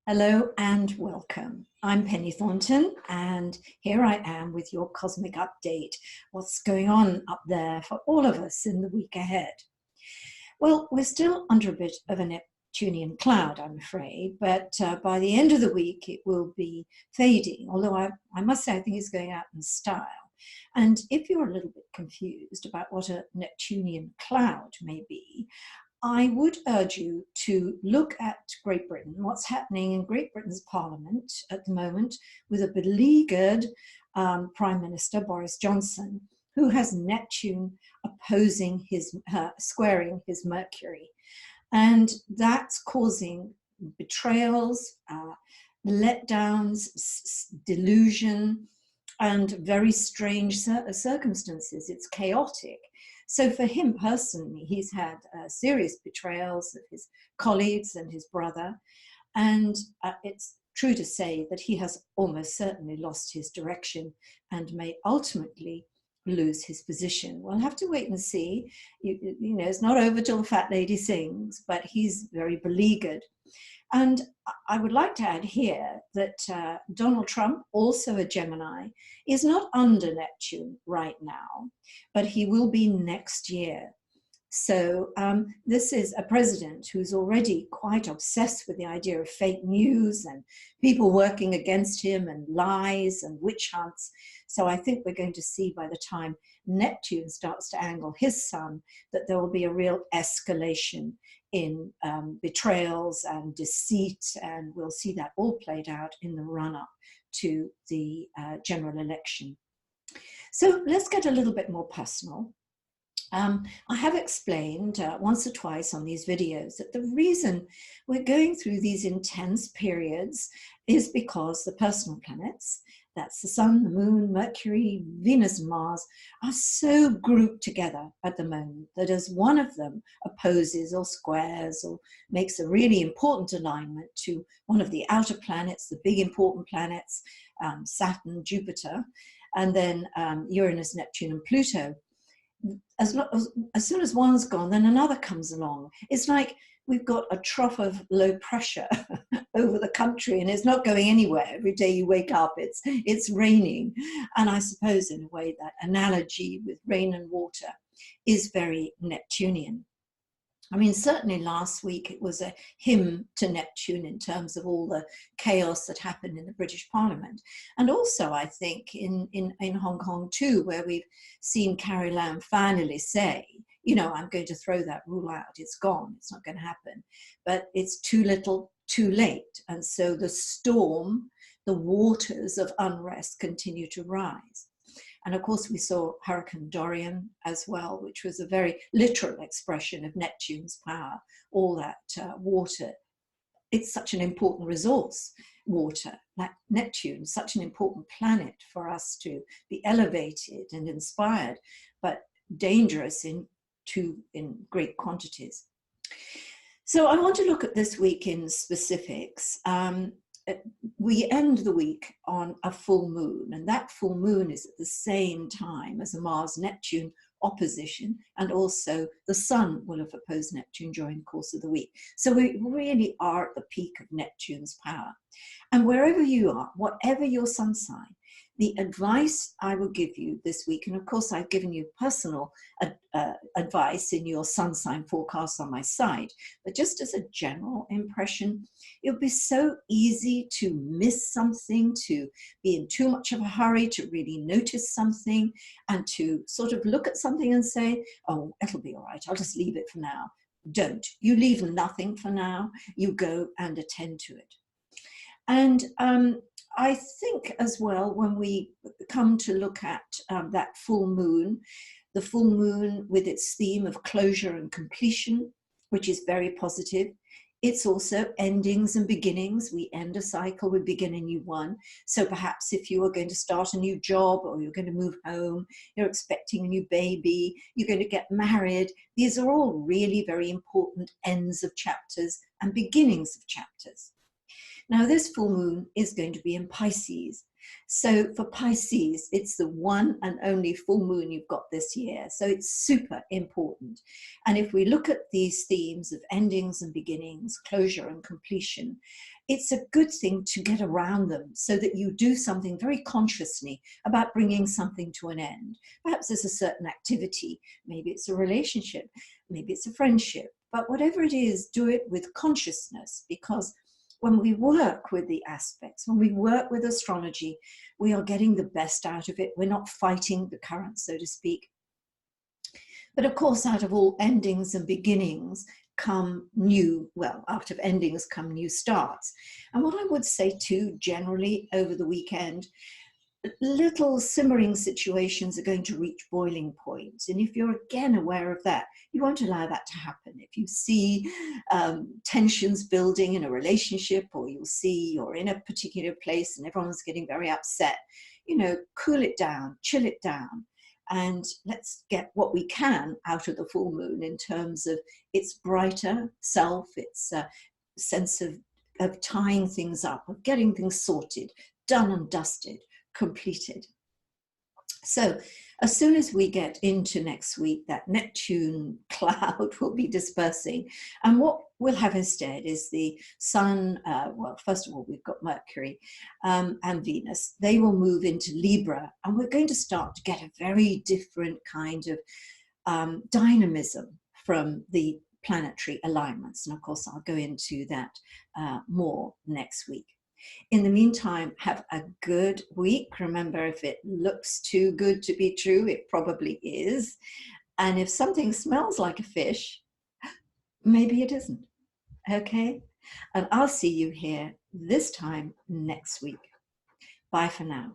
Hello and welcome. I'm Penny Thornton, and here I am with your cosmic update. What's going on up there for all of us in the week ahead? Well, we're still under a bit of a Neptunian cloud, I'm afraid, but by the end of the week it will be fading, although I must say I think it's going out in style. And if you're a little bit confused about what a Neptunian cloud may be, I would urge you to look at Great Britain, what's happening in Great Britain's Parliament at the moment with a beleaguered Prime Minister, Boris Johnson, who has Neptune opposing squaring his Mercury. And that's causing betrayals, letdowns, delusion, and very strange circumstances. It's chaotic. So for him personally, he's had serious betrayals of his colleagues and his brother. And it's true to say that he has almost certainly lost his direction and may ultimately lose his position. We'll have to wait and see. You know, it's not over till the fat lady sings, but he's very beleaguered. And I would like to add here that Donald Trump, also a Gemini, is not under Neptune right now, but he will be next year. So this is a president who's already quite obsessed with the idea of fake news and people working against him and lies and witch hunts. So I think we're going to see by the time Neptune starts to angle his sun that there will be a real escalation in betrayals and deceit, and we'll see that all played out in the run-up to the general election. So let's get a little bit more personal. I have explained once or twice on these videos that the reason we're going through these intense periods is because the personal planets, that's the Sun, the Moon, Mercury, Venus, and Mars, are so grouped together at the moment that as one of them opposes or squares or makes a really important alignment to one of the outer planets, the big important planets, Saturn, Jupiter, and then Uranus, Neptune, and Pluto, as soon as one's gone, then another comes along. It's like we've got a trough of low pressure over the country, and it's not going anywhere. Every day you wake up, it's raining. And I suppose in a way that analogy with rain and water is very Neptunian. I mean, certainly last week it was a hymn to Neptune in terms of all the chaos that happened in the British Parliament. And also, I think, in Hong Kong too, where we've seen Carrie Lam finally say, you know, I'm going to throw that rule out. It's gone. It's not going to happen. But it's too little, too late. And so the storm, the waters of unrest continue to rise. And of course, we saw Hurricane Dorian as well, which was a very literal expression of Neptune's power, all that water. It's such an important resource, water, like Neptune, such an important planet for us to be elevated and inspired, but dangerous in great quantities. So I want to look at this week in specifics. We end the week on a full moon, and that full moon is at the same time as a Mars-Neptune opposition, and also the Sun will have opposed Neptune during the course of the week. So we really are at the peak of Neptune's power. And wherever you are, whatever your sun sign, the advice I will give you this week, and of course I've given you personal advice in your sun sign forecast on my site, but just as a general impression, it'll be so easy to miss something, to be in too much of a hurry to really notice something, and to sort of look at something and say, oh, it'll be all right, I'll just leave it for now. Don't. You leave nothing for now. You go and attend to it. And I think as well, when we come to look at that full moon, the full moon with its theme of closure and completion, which is very positive. It's also endings and beginnings. We end a cycle, we begin a new one. So perhaps if you are going to start a new job, or you're going to move home, you're expecting a new baby, you're going to get married, these are all really very important ends of chapters and beginnings of chapters. Now, this full moon is going to be in Pisces, So for Pisces, it's the one and only full moon you've got this year. So it's super important. And if we look at these themes of endings and beginnings, closure and completion, it's a good thing to get around them so that you do something very consciously about bringing something to an end. Perhaps there's a certain activity, maybe it's a relationship, maybe it's a friendship, but whatever it is, do it with consciousness, because when we work with the aspects, when we work with astrology, we are getting the best out of it. We're not fighting the current, so to speak. But of course, out of all endings and beginnings come new, well, out of endings come new starts. And what I would say too, generally over the weekend, little simmering situations are going to reach boiling points. And if you're again aware of that, you won't allow that to happen. If you see tensions building in a relationship, or you'll see you're in a particular place and everyone's getting very upset, you know, cool it down, chill it down. And let's get what we can out of the full moon in terms of its brighter self, its sense of tying things up, of getting things sorted, done and dusted, completed. So as soon as we get into next week, that Neptune cloud will be dispersing. And what we'll have instead is the sun, well, first of all, we've got Mercury and Venus. They will move into Libra, and we're going to start to get a very different kind of dynamism from the planetary alignments. And of course, I'll go into that more next week. In the meantime, have a good week. Remember, if it looks too good to be true, it probably is. And if something smells like a fish, maybe it isn't. Okay? And I'll see you here this time next week. Bye for now.